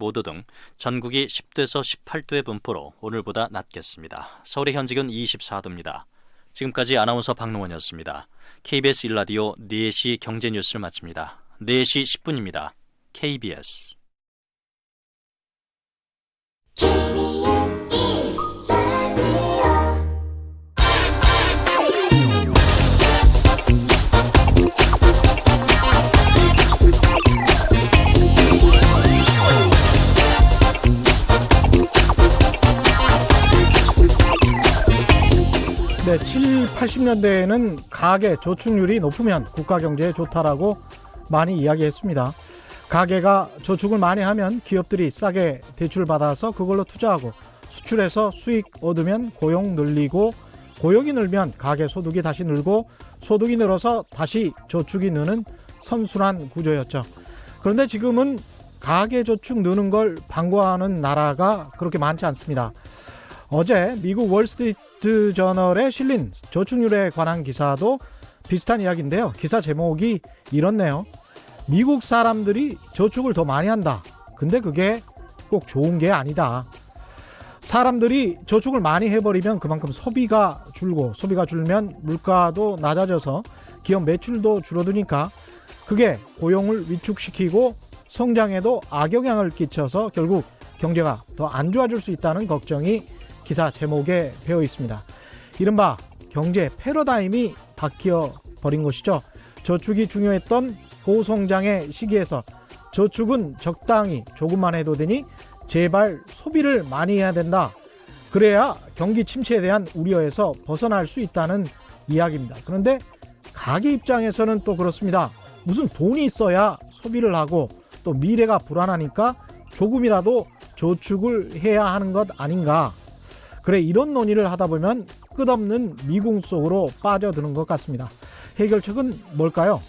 5도 등 전국이 10도에서 18도의 분포로 오늘보다 낮겠습니다. 서울의 현직은 24도입니다. 지금까지 아나운서 박농원이었습니다. KBS 1라디오 4시 경제뉴스를 마칩니다. 4시 10분입니다. KBS 네, 7, 80년대에는 가계 저축률이 높으면 국가 경제에 좋다라고 많이 이야기했습니다. 가계가 저축을 많이 하면 기업들이 싸게 대출받아서 그걸로 투자하고 수출해서 수익 얻으면 고용 늘리고 고용이 늘면 가계 소득이 다시 늘고 소득이 늘어서 다시 저축이 느는 선순환 구조였죠. 그런데 지금은 가계 저축 느는 걸 방관하는 나라가 그렇게 많지 않습니다. 어제 미국 월스트리트 저널에 실린 저축률에 관한 기사도 비슷한 이야기인데요. 기사 제목이 이렇네요. 미국 사람들이 저축을 더 많이 한다. 근데 그게 꼭 좋은 게 아니다. 사람들이 저축을 많이 해버리면 그만큼 소비가 줄고 소비가 줄면 물가도 낮아져서 기업 매출도 줄어드니까 그게 고용을 위축시키고 성장에도 악영향을 끼쳐서 결국 경제가 더 안 좋아질 수 있다는 걱정이 기사 제목에 배어 있습니다. 이른바 경제 패러다임이 바뀌어 버린 것이죠. 저축이 중요했던 고성장의 시기에서 저축은 적당히 조금만 해도 되니 제발 소비를 많이 해야 된다. 그래야 경기 침체에 대한 우려에서 벗어날 수 있다는 이야기입니다. 그런데 가계 입장에서는 또 그렇습니다. 무슨 돈이 있어야 소비를 하고 또 미래가 불안하니까 조금이라도 저축을 해야 하는 것 아닌가. 그래, 이런 논의를 하다 보면 끝없는 미궁 속으로 빠져드는 것 같습니다. 해결책은 뭘까요?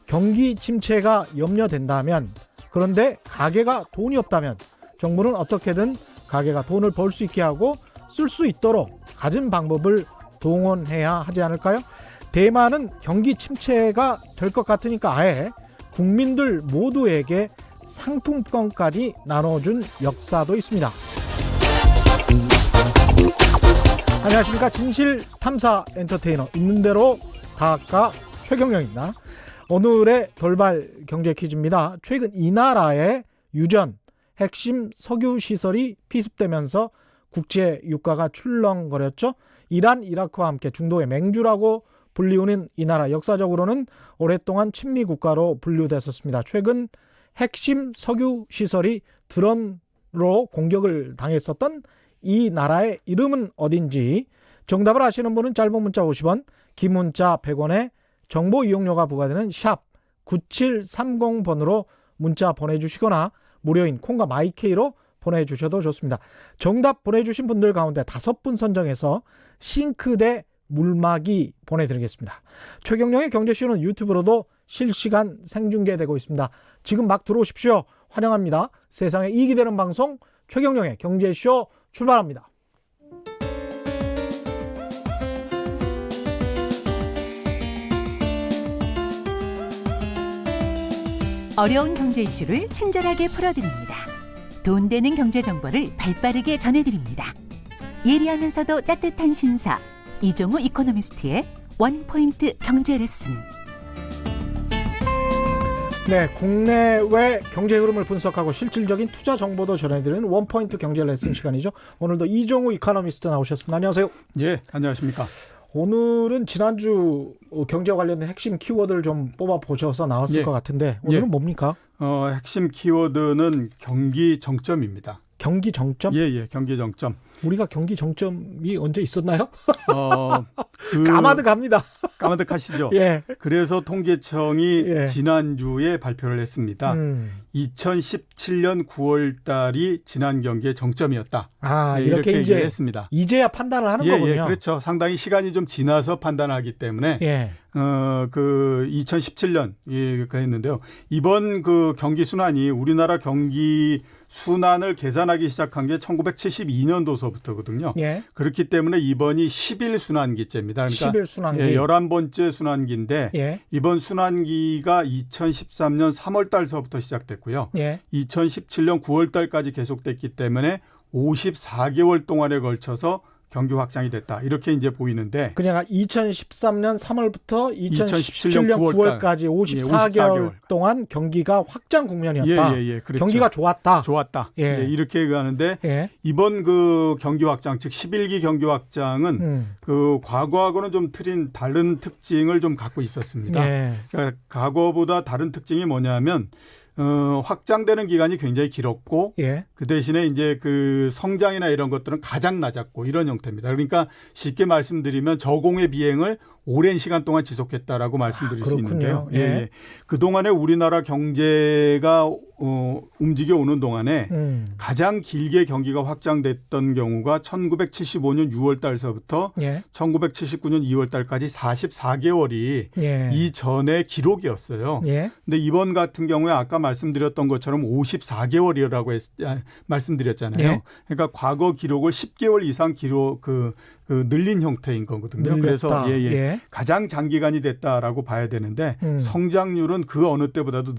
경기 침체가 염려된다면, 그런데 가계가 돈이 없다면 정부는 어떻게든 가계가 돈을 벌 수 있게 하고 쓸 수 있도록 가진 방법을 동원해야 하지 않을까요? 대만은 경기 침체가 될 것 같으니까 아예 국민들 모두에게 상품권까지 나눠준 역사도 있습니다. 안녕하십니까. 진실탐사 엔터테이너 있는 대로 다학과 최경영입니다. 오늘의 돌발 경제 퀴즈입니다. 최근 이 나라의 유전 핵심 석유 시설이 피습되면서 국제 유가가 출렁거렸죠. 이란, 이라크와 함께 중동의 맹주라고 불리우는 이 나라, 역사적으로는 오랫동안 친미 국가로 분류됐었습니다. 최근 핵심 석유 시설이 드론으로 공격을 당했었던 이 나라의 이름은 어딘지 정답을 아시는 분은 짧은 문자 50원, 긴 문자 100원에 정보 이용료가 부과되는 샵 9730번으로 문자 보내주시거나 무료인 콩과 마이케이로 보내주셔도 좋습니다. 정답 보내주신 분들 가운데 5분 선정해서 싱크대 물막이 보내드리겠습니다. 최경영의 경제쇼는 유튜브로도 실시간 생중계되고 있습니다. 지금 막 들어오십시오. 환영합니다. 세상에 이익이 되는 방송 최경영의 경제쇼 출발합니다. 어려운 경제 이슈를 친절하게 풀어드립니다. 돈 되는 경제 정보를 발빠르게 전해드립니다. 예리하면서도 따뜻한 신사 이종우 이코노미스트의 원포인트 경제 레슨. 네, 국내외 경제 흐름을 분석하고 실질적인 투자 정보도 전해드리는 원포인트 경제 레슨 시간이죠. 오늘도 이종우 이코노미스트 나오셨습니다. 안녕하세요. 예, 안녕하십니까. 오늘은 지난주 경제 관련된 핵심 키워드를 좀 뽑아보셔서 나왔을 것 같은데 오늘은 뭡니까? 핵심 키워드는 경기 정점입니다. 경기 정점? 예, 경기 정점. 우리가 경기 정점이 언제 있었나요? 까마득합니다. 까마득하시죠? 예. 그래서 통계청이 지난주에 발표를 했습니다. 2017년 9월 달이 지난 경기의 정점이었다. 이렇게 이제 했습니다. 이제야 판단을 하는 거군요. 예, 그렇죠. 상당히 시간이 좀 지나서 판단하기 때문에 2017년 그랬는데요. 이번 그 경기 순환이 우리나라 경기 순환을 계산하기 시작한 게 1972년도서부터거든요. 예. 그렇기 때문에 이번이 11순환기째입니다. 그러니까 11순환기. 11번째 순환기인데 예. 이번 순환기가 2013년 3월 달서부터 시작됐고요. 예. 2017년 9월 달까지 계속됐기 때문에 54개월 동안에 걸쳐서 경기 확장이 됐다. 이렇게 이제 보이는데 그냥 2013년 3월부터 2017년 2017년 9월까지 54개월 동안 경기가 확장 국면이었다. 그렇죠. 경기가 좋았다. 좋았다. 예. 이렇게 가는데 예. 이번 그 경기 확장, 즉 11기 경기 확장은 그 과거하고는 좀 틀린 다른 특징을 좀 갖고 있었습니다. 예. 그러니까 과거보다 다른 특징이 뭐냐면 확장되는 기간이 굉장히 길었고 예. 그 대신에 이제 그 성장이나 이런 것들은 가장 낮았고 이런 형태입니다. 그러니까 쉽게 말씀드리면 저공해 비행을 오랜 시간 동안 지속했다라고 말씀드릴 수 있는데요. 예. 그동안에 우리나라 경제가 움직여 오는 동안에 가장 길게 경기가 확장됐던 경우가 1975년 6월 달서부터 예. 1979년 2월 달까지 44개월이 예. 이전의 기록이었어요. 예. 근데 이번 같은 경우에 아까 말씀드렸던 것처럼 54개월이라고 말씀드렸잖아요. 예. 그러니까 과거 기록을 10개월 이상 기록 늘린 형태인 거거든요. 늘렸다. 그래서 예. 가장 장기간이 됐다라고 봐야 되는데 성장률은 그 어느 때보다도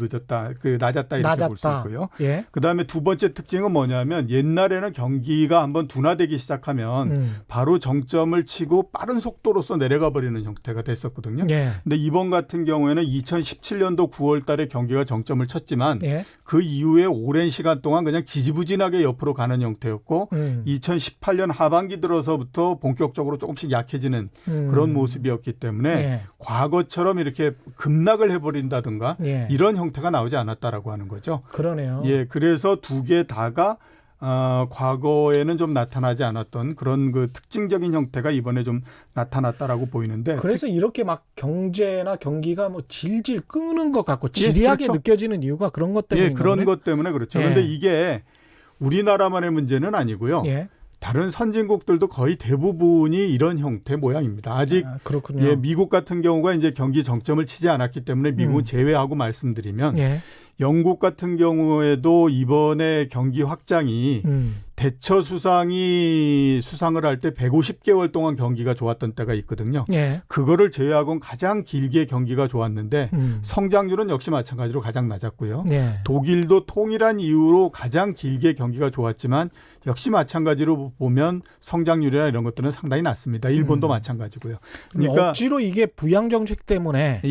낮았다 이렇게 볼 수 있고요. 예. 그다음에 두 번째 특징은 뭐냐면 옛날에는 경기가 한번 둔화되기 시작하면 바로 정점을 치고 빠른 속도로서 내려가 버리는 형태가 됐었거든요. 예. 근데 이번 같은 경우에는 2017년도 9월 달에 경기가 정점을 쳤지만 예. 그 이후에 오랜 시간 동안 그냥 지지부진하게 옆으로 가는 형태였고 2018년 하반기 들어서부터 본격적으로 조금씩 약해지는 그런 모습이었기 때문에 예. 과거처럼 이렇게 급락을 해버린다든가 예. 이런 형태가 나오지 않았다라고 하는 거죠. 그러네요. 예, 그래서 두 개 다가 과거에는 좀 나타나지 않았던 그런 그 특징적인 형태가 이번에 좀 나타났다라고 보이는데 그래서 이렇게 막 경제나 경기가 뭐 질질 끄는 것 같고 지리하게 그렇죠. 느껴지는 이유가 그런 것 때문에 그런 것 때문에 그렇죠. 그런데 이게 우리나라만의 문제는 아니고요. 예. 다른 선진국들도 거의 대부분이 이런 형태 모양입니다. 아직 그렇군요. 미국 같은 경우가 이제 경기 정점을 치지 않았기 때문에 미국은 제외하고 말씀드리면 예. 영국 같은 경우에도 이번에 경기 확장이 대처 수상이 수상을 할 때 150개월 동안 경기가 좋았던 때가 있거든요. 예. 그거를 제외하고는 가장 길게 경기가 좋았는데 성장률은 역시 마찬가지로 가장 낮았고요. 예. 독일도 통일한 이후로 가장 길게 경기가 좋았지만 역시 마찬가지로 보면 성장률이나 이런 것들은 상당히 낮습니다. 일본도 마찬가지고요. 그러니까 억지로 이게 부양 정책 때문에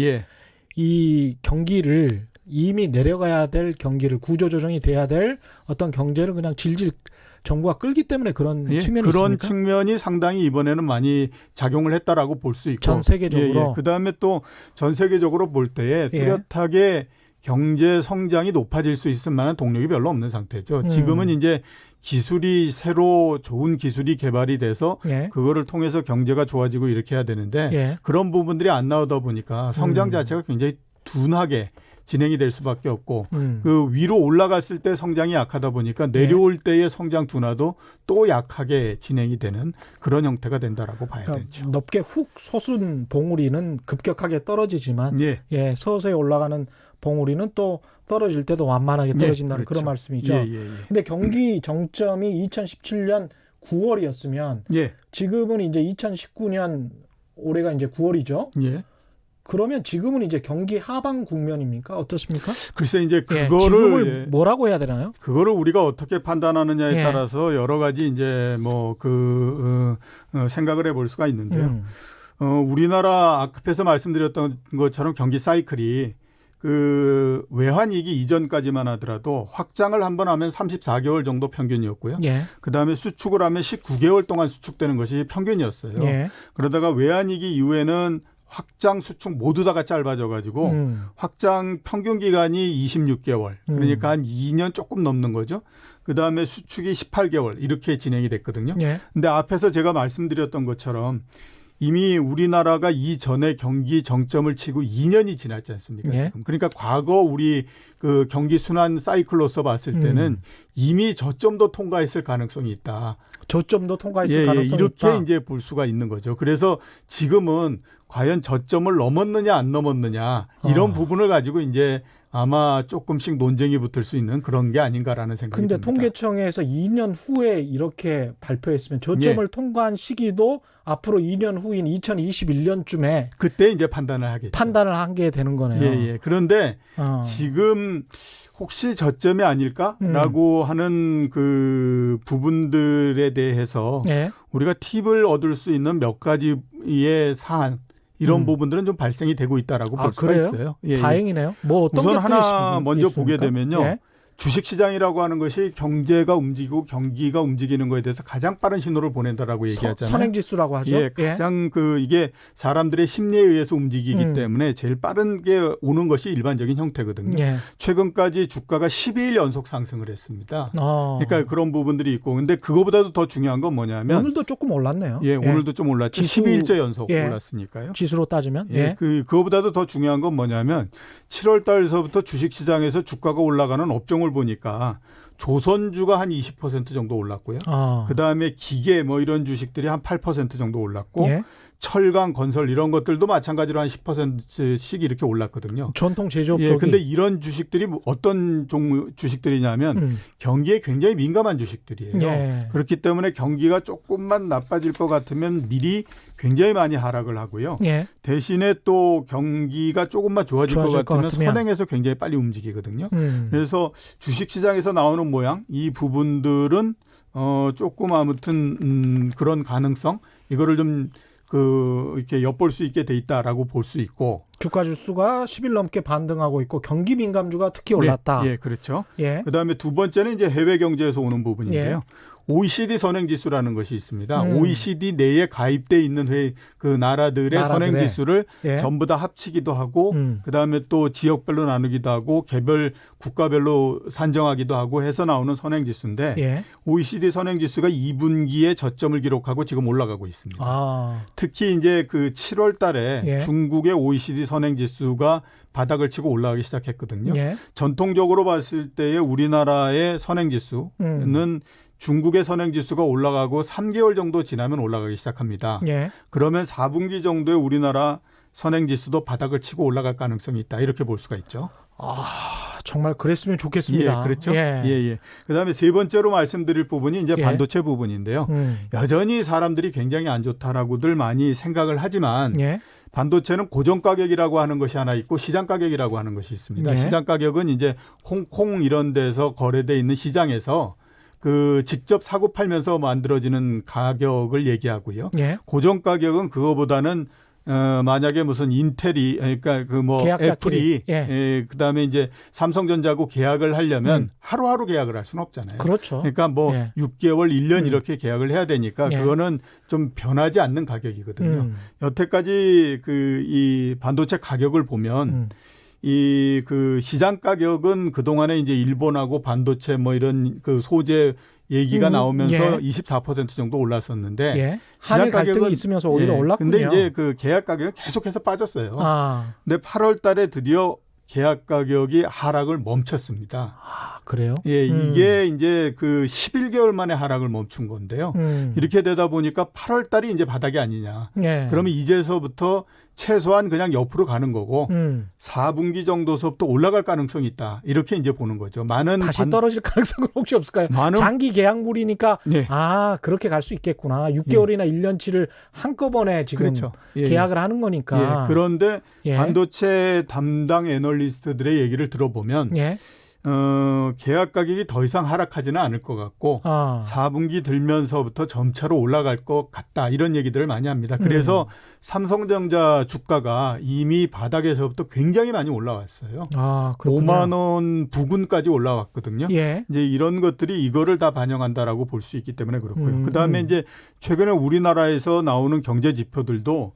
이 경기를 이미 내려가야 될 경기를 구조조정이 돼야 될 어떤 경제를 그냥 질질 정부가 끌기 때문에 그런 측면이 그런 있습니까? 측면이 상당히 이번에는 많이 작용을 했다라고 볼 수 있고 전 세계적으로 그다음에 또 전 세계적으로 볼 때에 뚜렷하게 경제 성장이 높아질 수 있을 만한 동력이 별로 없는 상태죠. 지금은 이제 기술이 새로 좋은 기술이 개발이 돼서 그거를 통해서 경제가 좋아지고 이렇게 해야 되는데 그런 부분들이 안 나오다 보니까 성장 자체가 굉장히 둔하게 진행이 될 수밖에 없고 그 위로 올라갔을 때 성장이 약하다 보니까 내려올 때의 성장 둔화도 또 약하게 진행이 되는 그런 형태가 된다라고 봐야 되죠. 높게 훅 솟은 봉우리는 급격하게 떨어지지만 서서히 올라가는 봉우리는 또 떨어질 때도 완만하게 떨어진다는 그런 말씀이죠. 근데 경기 정점이 2017년 9월이었으면 지금은 이제 2019년 올해가 이제 9월이죠. 그러면 지금은 이제 경기 하방 국면입니까? 어떻습니까? 글쎄 이제 그거를 지금을 뭐라고 해야 되나요? 그거를 우리가 어떻게 판단하느냐에 따라서 여러 가지 이제 뭐 생각을 해볼 수가 있는데요. 우리나라 앞에서 말씀드렸던 것처럼 경기 사이클이 그 외환위기 이전까지만 하더라도 확장을 한번 하면 34개월 정도 평균이었고요. 그다음에 수축을 하면 19개월 동안 수축되는 것이 평균이었어요. 그러다가 외환위기 이후에는 확장 수축 모두 다가 짧아져 가지고 확장 평균 기간이 26개월. 그러니까 한 2년 조금 넘는 거죠. 그다음에 수축이 18개월 이렇게 진행이 됐거든요. 근데 앞에서 제가 말씀드렸던 것처럼 이미 우리나라가 이전에 경기 정점을 치고 2년이 지났지 않습니까? 지금. 그러니까 과거 우리 그 경기 순환 사이클로서 봤을 때는 이미 저점도 통과했을 가능성이 있다. 저점도 통과했을 가능성이 이렇게 있다. 이제 볼 수가 있는 거죠. 그래서 지금은 과연 저점을 넘었느냐 안 넘었느냐 이런 부분을 가지고 이제 아마 조금씩 논쟁이 붙을 수 있는 그런 게 아닌가라는 생각이 근데 듭니다. 통계청에서 2년 후에 이렇게 발표했으면 저점을 예. 통과한 시기도 앞으로 2년 후인 2021년쯤에 그때 이제 판단을 하겠죠. 판단을 하게 되는 거네요. 예. 그런데 어. 지금 혹시 저점이 아닐까라고 하는 그 부분들에 대해서 예. 우리가 팁을 얻을 수 있는 몇 가지의 사안 이런 부분들은 좀 발생이 되고 있다라고 볼 수가 그래요? 있어요. 예. 다행이네요. 뭐 어떤 우선 하나 것들이 먼저 있습니까? 보게 되면요. 예. 주식시장이라고 하는 것이 경제가 움직이고 경기가 움직이는 것에 대해서 가장 빠른 신호를 보낸다라고 얘기하잖아요. 선행지수라고 하죠. 예, 가장 이게 사람들의 심리에 의해서 움직이기 음. 때문에 제일 빠른 게 오는 것이 일반적인 형태거든요. 예. 최근까지 주가가 12일 연속 상승을 했습니다. 어. 그러니까 그런 부분들이 있고, 근데 그거보다도 더 중요한 건 뭐냐면 오늘도 조금 올랐네요. 예, 오늘도 좀 올랐죠. 지수, 12일째 연속 예. 올랐으니까요. 지수로 따지면 예, 그거보다도 더 중요한 건 뭐냐면 7월 달서부터 주식시장에서 주가가 올라가는 업종을 보니까 조선주가 한 20% 정도 올랐고요. 그다음에 기계 뭐 이런 주식들이 한 8% 정도 올랐고 예. 철강, 건설 이런 것들도 마찬가지로 한 10%씩 이렇게 올랐거든요. 전통 제조업 예, 쪽이. 근데 이런 주식들이 어떤 종류 주식들이냐면 경기에 굉장히 민감한 주식들이에요. 예. 그렇기 때문에 경기가 조금만 나빠질 것 같으면 미리 굉장히 많이 하락을 하고요. 예. 대신에 또 경기가 조금만 좋아질 것 같으면 같으면. 선행해서 굉장히 빨리 움직이거든요. 음. 그래서 주식시장에서 나오는 모양 이 부분들은 조금 아무튼 그런 가능성 이거를 좀 이렇게 엿볼 수 있게 돼 있다라고 볼 수 있고 주가 지수가 10일 넘게 반등하고 있고 경기 민감주가 특히 올랐다. 네, 예, 그렇죠. 예. 그다음에 두 번째는 이제 해외 경제에서 오는 부분인데요. OECD 선행 지수라는 것이 있습니다. OECD 내에 가입돼 있는 그 나라들의 선행 지수를 예. 전부 다 합치기도 하고 그다음에 또 지역별로 나누기도 하고 개별 국가별로 산정하기도 하고 해서 나오는 선행 지수인데 예. OECD 선행 지수가 2분기에 저점을 기록하고 지금 올라가고 있습니다. 특히 이제 그 7월 달에 예. 중국의 OECD 선행 지수가 바닥을 치고 올라가기 시작했거든요. 예. 전통적으로 봤을 때의 우리나라의 선행 지수는 중국의 선행지수가 올라가고 3개월 정도 지나면 올라가기 시작합니다. 예. 그러면 4분기 정도에 우리나라 선행지수도 바닥을 치고 올라갈 가능성이 있다. 이렇게 볼 수가 있죠. 정말 그랬으면 좋겠습니다. 예, 그렇죠. 예. 그다음에 세 번째로 말씀드릴 부분이 이제 반도체 부분인데요. 여전히 사람들이 굉장히 안 좋다라고들 많이 생각을 하지만 예. 반도체는 고정 가격이라고 하는 것이 하나 있고 시장 가격이라고 하는 것이 있습니다. 예. 시장 가격은 이제 홍콩 이런 데서 거래돼 있는 시장에서 직접 사고 팔면서 만들어지는 가격을 얘기하고요. 예. 고정 가격은 그거보다는 만약에 무슨 인텔이 그러니까 애플이 그다음에 이제 삼성전자하고 계약을 하려면 하루하루 계약을 할 수는 없잖아요. 그렇죠. 그러니까 6개월, 1년 이렇게 계약을 해야 되니까 그거는 좀 변하지 않는 가격이거든요. 여태까지 이 반도체 가격을 보면 그 시장 가격은 그동안에 이제 일본하고 반도체 뭐 이런 그 소재 얘기가 나오면서 24% 정도 올랐었는데 한일 갈등이 있으면서 오히려 올랐군요. 근데 이제 그 계약 가격은 계속해서 빠졌어요. 근데 8월 달에 드디어 계약 가격이 하락을 멈췄습니다. 그래요? 예, 이게 이제 그 11개월 만에 하락을 멈춘 건데요. 이렇게 되다 보니까 8월 달이 이제 바닥이 아니냐. 그러면 이제서부터 최소한 그냥 옆으로 가는 거고 4분기 정도서부터 올라갈 가능성이 있다. 이렇게 이제 보는 거죠. 다시 떨어질 가능성은 혹시 없을까요? 장기 계약물이니까 그렇게 갈 수 있겠구나. 6개월이나 1년치를 한꺼번에 지금 그렇죠. 계약을 하는 거니까. 그런데 반도체 담당 애널리스트들의 얘기를 들어보면 계약 가격이 더 이상 하락하지는 않을 것 같고 4분기 들면서부터 점차로 올라갈 것 같다. 이런 얘기들을 많이 합니다. 그래서 삼성전자 주가가 이미 바닥에서부터 굉장히 많이 올라왔어요. 5만 원 부근까지 올라왔거든요. 이제 이런 것들이 이거를 다 반영한다라고 볼 수 있기 때문에 그렇고요. 그다음에 이제 최근에 우리나라에서 나오는 경제 지표들도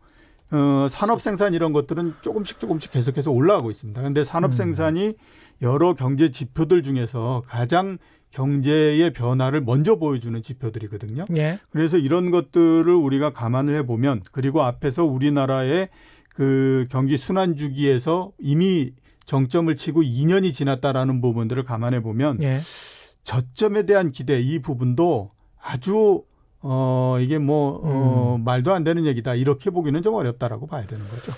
산업 생산 이런 것들은 조금씩 계속해서 올라가고 있습니다. 그런데 산업 생산이 여러 경제 지표들 중에서 가장 경제의 변화를 먼저 보여주는 지표들이거든요. 그래서 이런 것들을 우리가 감안을 해보면 그리고 앞에서 우리나라의 그 경기 순환 주기에서 이미 정점을 치고 2년이 지났다라는 부분들을 감안해 보면 저점에 대한 기대 이 부분도 아주 이게 말도 안 되는 얘기다 이렇게 보기는 좀 어렵다라고 봐야 되는 거죠.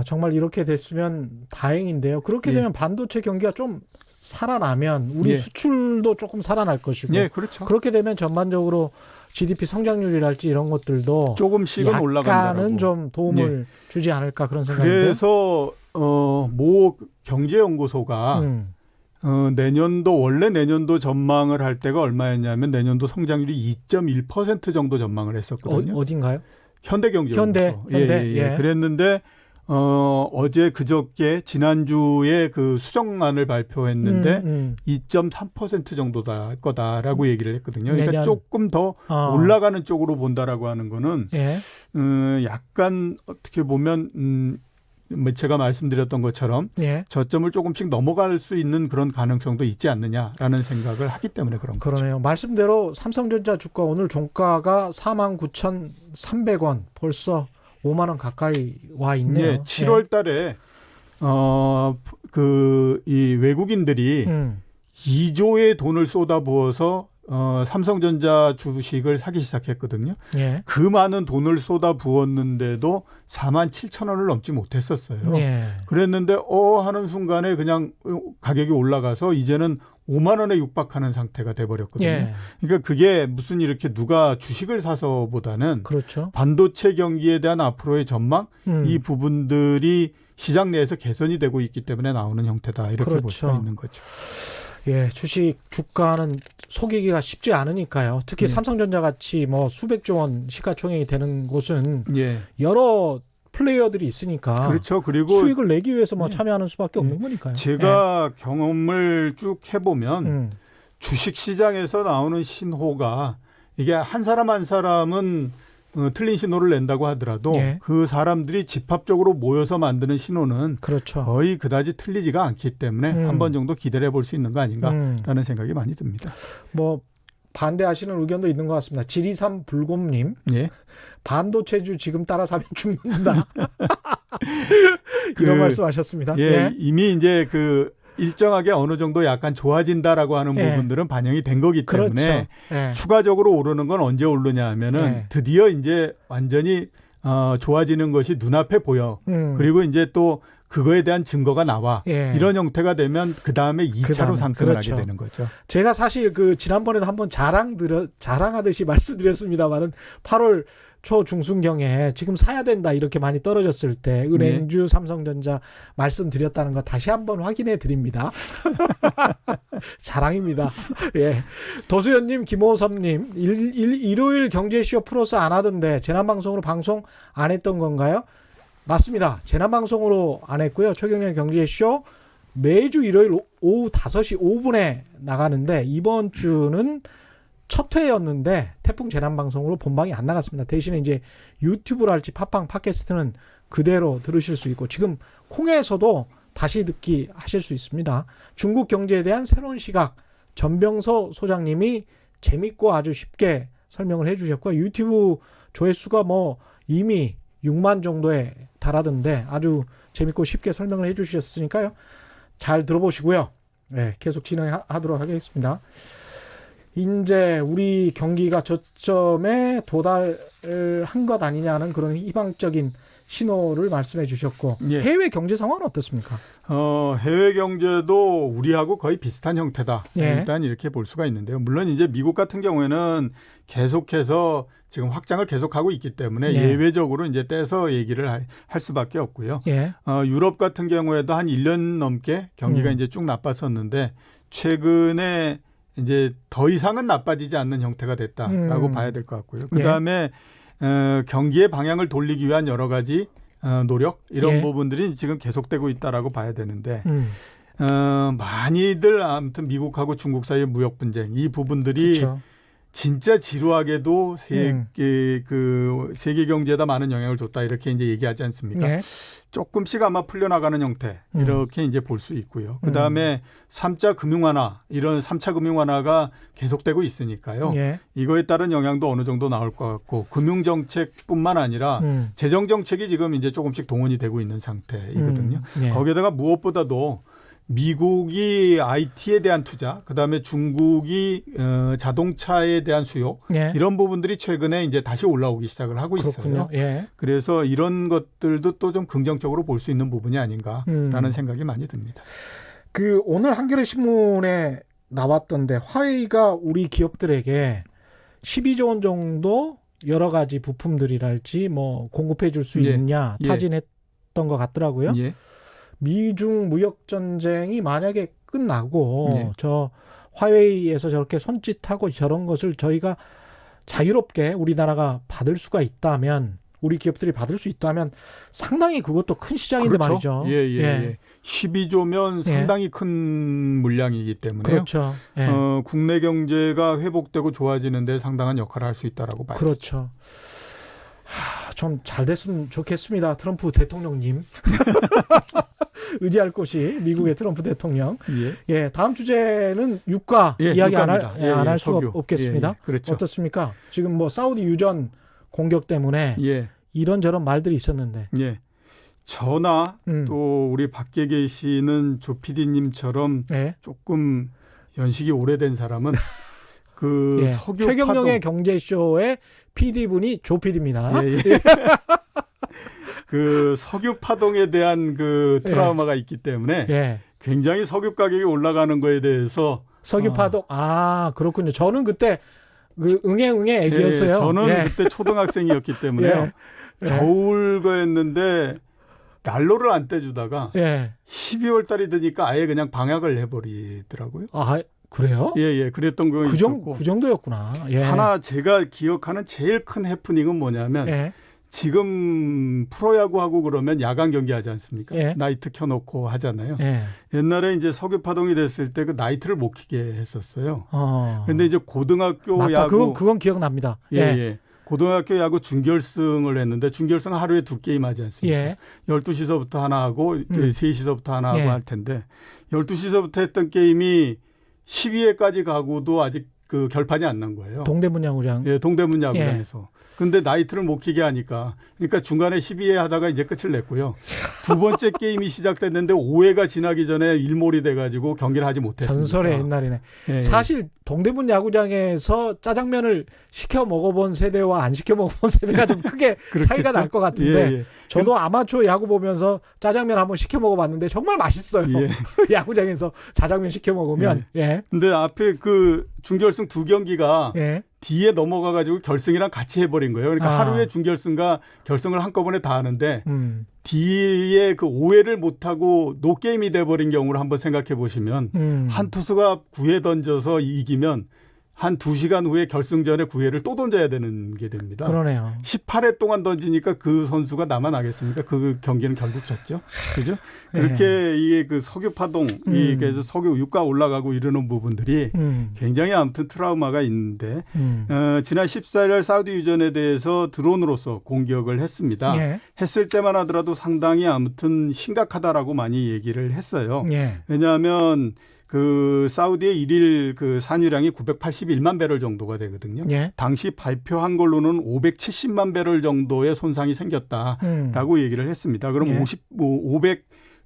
정말 이렇게 됐으면 다행인데요. 그렇게 예. 되면 반도체 경기가 좀 살아나면 우리 예. 수출도 조금 살아날 것이고 예, 그렇죠. 그렇게 되면 전반적으로 GDP 성장률이랄지 이런 것들도 조금씩은 올라간다라고. 약간은 좀 도움을 주지 않을까 그런 생각인데요. 그래서 모 경제연구소가 원래 내년도 전망을 할 때가 얼마였냐면 내년도 성장률이 2.1% 정도 전망을 했었거든요. 어딘가요? 현대경제연구소. 현대. 예. 그랬는데 어제 그저께 지난주에 그 수정안을 발표했는데 2.3% 정도다 할 거다라고 얘기를 했거든요. 그러니까 내년. 조금 더 올라가는 쪽으로 본다라고 하는 거는 예. 약간 어떻게 보면 제가 말씀드렸던 것처럼 예. 저점을 조금씩 넘어갈 수 있는 그런 가능성도 있지 않느냐라는 생각을 하기 때문에 그런 거죠. 그러네요. 말씀대로 삼성전자 주가 오늘 종가가 49,300원 벌써 5만 원 가까이 와 있네요. 예, 7월 달에 이 외국인들이 2조의 돈을 쏟아부어서 삼성전자 주식을 사기 시작했거든요. 예. 그 많은 돈을 쏟아부었는데도 47,000원을 넘지 못했었어요. 예. 그랬는데 하는 순간에 그냥 가격이 올라가서 이제는 5만 원에 육박하는 상태가 돼버렸거든요. 예. 그러니까 그게 무슨 이렇게 누가 주식을 사서보다는 그렇죠. 반도체 경기에 대한 앞으로의 전망 이 부분들이 시장 내에서 개선이 되고 있기 때문에 나오는 형태다 이렇게 그렇죠. 볼 수가 있는 거죠. 예, 주식 주가는 속이기가 쉽지 않으니까요. 특히 삼성전자 같이 뭐 수백조 원 시가총액이 되는 곳은 예. 여러 플레이어들이 있으니까 그렇죠. 그리고 수익을 내기 위해서 뭐 참여하는 수밖에 없는 거니까요. 제가 경험을 쭉 해보면 주식 시장에서 나오는 신호가 이게 한 사람 한 사람은 틀린 신호를 낸다고 하더라도 그 사람들이 집합적으로 모여서 만드는 신호는 그렇죠. 거의 그다지 틀리지가 않기 때문에 한 번 정도 기대를 해볼 수 있는 거 아닌가라는 생각이 많이 듭니다. 뭐 반대하시는 의견도 있는 것 같습니다. 지리삼 불곰님, 예. 반도체주 지금 따라 사면 죽는다. 이런 말씀하셨습니다. 예, 이미 이제 일정하게 어느 정도 약간 좋아진다라고 하는 부분들은 반영이 된 거기 때문에 그렇죠. 추가적으로 오르는 건 언제 오르냐 하면은 드디어 이제 완전히 좋아지는 것이 눈앞에 보여. 그리고 이제 또 그거에 대한 증거가 나와. 이런 형태가 되면 그 다음에 2차로 상승을 그렇죠. 하게 되는 거죠. 제가 사실 지난번에도 한번 자랑하듯이 말씀드렸습니다만은 8월 초 중순경에 지금 사야 된다 이렇게 많이 떨어졌을 때 은행주 삼성전자 말씀드렸다는 거 다시 한번 확인해 드립니다. 자랑입니다. 예. 도수연님, 김호섭님, 일요일 경제쇼 풀어서 안 하던데 재난방송으로 방송 안 했던 건가요? 맞습니다. 재난방송으로 안 했고요. 최경련 경제쇼 매주 일요일 오후 5시 5분에 나가는데 이번 주는 첫 회였는데 태풍 재난방송으로 본방이 안 나갔습니다. 대신에 이제 유튜브랄지 팟빵, 팟캐스트는 그대로 들으실 수 있고 지금 콩에서도 다시 듣기 하실 수 있습니다. 중국 경제에 대한 새로운 시각 전병서 소장님이 재밌고 아주 쉽게 설명을 해주셨고요. 유튜브 조회수가 뭐 이미 6만 정도에 달하던데 아주 재밌고 쉽게 설명을 해주셨으니까요. 잘 들어보시고요. 네, 계속 진행하도록 하겠습니다. 이제 우리 경기가 저점에 도달한 것 아니냐는 그런 희망적인 신호를 말씀해 주셨고 해외 경제 상황은 어떻습니까? 해외 경제도 우리하고 거의 비슷한 형태다. 일단 이렇게 볼 수가 있는데요. 물론 이제 미국 같은 경우에는 계속해서 지금 확장을 계속하고 있기 때문에 예외적으로 이제 떼서 얘기를 할 수밖에 없고요. 유럽 같은 경우에도 한 1년 넘게 경기가 이제 쭉 나빴었는데 최근에 이제 더 이상은 나빠지지 않는 형태가 됐다라고 봐야 될 것 같고요. 그다음에 경기의 방향을 돌리기 위한 여러 가지 노력 이런 부분들이 지금 계속되고 있다라고 봐야 되는데 많이들 아무튼 미국하고 중국 사이의 무역 분쟁 이 부분들이 그렇죠. 진짜 지루하게도 세계 경제에다 많은 영향을 줬다 이렇게 이제 얘기하지 않습니까? 조금씩 아마 풀려나가는 형태 이렇게 이제 볼 수 있고요. 그 다음에 3차 금융 완화 이런 3차 금융 완화가 계속되고 있으니까요. 이거에 따른 영향도 어느 정도 나올 것 같고 금융 정책뿐만 아니라 재정 정책이 지금 이제 조금씩 동원이 되고 있는 상태이거든요. 거기에다가 무엇보다도 미국이 IT에 대한 투자, 그다음에 중국이 자동차에 대한 수요 예. 이런 부분들이 최근에 이제 다시 올라오기 시작을 하고 그렇군요. 있어요. 예. 그래서 이런 것들도 또 좀 긍정적으로 볼 수 있는 부분이 아닌가라는 생각이 많이 듭니다. 그 오늘 한겨레 신문에 나왔던데 화웨이가 우리 기업들에게 12조 원 정도 여러 가지 부품들이랄지 뭐 공급해 줄 수 예. 있느냐 예. 타진했던 것 같더라고요. 예. 미중 무역 전쟁이 만약에 끝나고 예. 저 화웨이에서 저렇게 손짓하고 저런 것을 저희가 자유롭게 우리나라가 받을 수가 있다면 우리 기업들이 받을 수 있다면 상당히 그것도 큰 시장인데 그렇죠. 말이죠. 예. 12조면 상당히 큰 물량이기 때문에요. 그렇죠. 예. 국내 경제가 회복되고 좋아지는데 상당한 역할을 할 수 있다라고 봐요. 그렇죠. 좀 잘 됐으면 좋겠습니다. 트럼프 대통령님. 의지할 곳이 미국의 트럼프 대통령. 예. 예, 다음 주제는 유가 예, 이야기 유가입니다. 안 할 수가 석유. 없겠습니다. 그렇죠. 어떻습니까? 지금 뭐 사우디 유전 공격 때문에 예. 이런저런 말들이 있었는데. 예. 저나 음. 또 우리 밖에 계시는 조 PD님처럼 예. 조금 연식이 오래된 사람은 그 예. 석유 최경영의 파동, 경제쇼의 PD분이 조 PD입니다. 예. 그 석유 파동에 대한 그 트라우마가 있기 때문에 예. 굉장히 석유 가격이 올라가는 거에 대해서 석유 파동. 그렇군요. 저는 그때 그 응애 애기였어요. 저는 예. 그때 초등학생이었기 때문에요. 예. 겨울 거였는데 난로를 안 떼주다가 예. 12월 달이 되니까 아예 그냥 방학을 해버리더라고요. 그래요? 예. 그랬던 거 있었고. 그 정도였구나. 예. 하나 제가 기억하는 제일 큰 해프닝은 뭐냐면 예. 지금 프로야구하고 그러면 야간 경기하지 않습니까? 예. 나이트 켜놓고 하잖아요. 예. 옛날에 이제 석유 파동이 됐을 때 그 나이트를 못 켜게 했었어요. 근데 이제 고등학교 맞다. 야구 그건 기억납니다. 예. 고등학교 야구 준결승을 했는데 준결승 하루에 2게임 하지 않습니까? 예. 12시서부터 하나 하고 3시서부터 하나 하고 예. 할 텐데 12시서부터 했던 게임이 12회까지 가고도 아직 그 결판이 안 난 거예요. 동대문 야구장. 예, 동대문 야구장에서. 근데 나이트를 못 켜게 하니까 그러니까 중간에 12회 하다가 이제 끝을 냈고요. 두 번째 게임이 시작됐는데 5회가 지나기 전에 일몰이 돼가지고 경기를 하지 못했습니다. 전설의 옛날이네. 예. 사실 동대문 야구장에서 짜장면을 시켜 먹어본 세대와 안 시켜 먹어본 세대가 좀 크게 차이가 날 것 같은데 예. 저도 아마추어 야구 보면서 짜장면 한번 시켜 먹어봤는데 정말 맛있어요. 예. 야구장에서 짜장면 시켜 먹으면. 예. 근데 앞에 그 준결승 두 경기가 예. 뒤에 넘어가가지고 결승이랑 같이 해버린 거예요. 그러니까 하루에 준결승과 결승을 한꺼번에 다 하는데 뒤에 그 5회를 못하고 노게임이 돼버린 경우를 한번 생각해 보시면 한 투수가 9회 던져서 이기면 한 2시간 후에 결승전에 9회를 또 던져야 되는 게 됩니다. 그러네요. 18회 동안 던지니까 그 선수가 남아나겠습니까? 그 경기는 결국 졌죠. 그죠? 그렇게 이게 그 석유 파동, 그래서 석유 유가 올라가고 이러는 부분들이 굉장히 아무튼 트라우마가 있는데, 지난 14일 사우디 유전에 대해서 드론으로서 공격을 했습니다. 예. 했을 때만 하더라도 상당히 아무튼 심각하다라고 많이 얘기를 했어요. 예. 왜냐하면 그 사우디의 일일 그 산유량이 981만 배럴 정도가 되거든요. 예. 당시 발표한 걸로는 570만 배럴 정도의 손상이 생겼다라고 얘기를 했습니다. 그럼 예.